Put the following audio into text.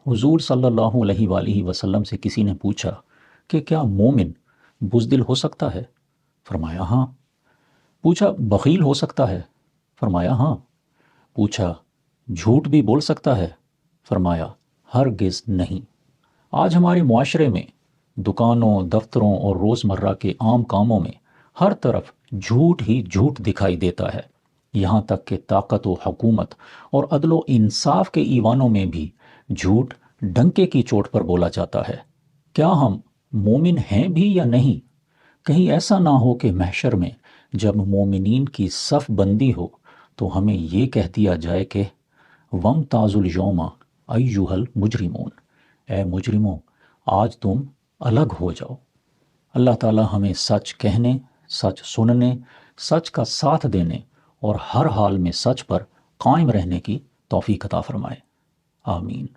हुजूर सल्लल्लाहु अलैहि वसल्लम से किसी ने पूछा कि क्या मोमिन बुज़दिल हो सकता है? फरमाया हाँ। पूछा बख़ील हो सकता है? फरमाया हाँ। पूछा झूठ भी बोल सकता है? फरमाया हरगिज़ नहीं। आज हमारे मुआशरे में दुकानों, दफ्तरों और रोज़मर्रा के आम कामों में हर तरफ झूठ ही झूठ दिखाई देता है। यहाँ तक कि ताकत व हुकूमत और अदलो इंसाफ के ईवानों में भी झूठ डंके की चोट पर बोला जाता है। क्या हम मोमिन हैं भी या नहीं? कहीं ऐसा ना हो कि महशर में जब मोमिनीन की सफ़ बंदी हो तो हमें ये कह दिया जाए कि वम ताजुल यौमा अय्युहल मुजरिमून, ए मुजरिमों, आज तुम अलग हो जाओ। अल्लाह ताला हमें सच कहने, सच सुनने, सच का साथ देने और हर हाल में सच पर कायम रहने की तौफीक अता फरमाए। आमीन।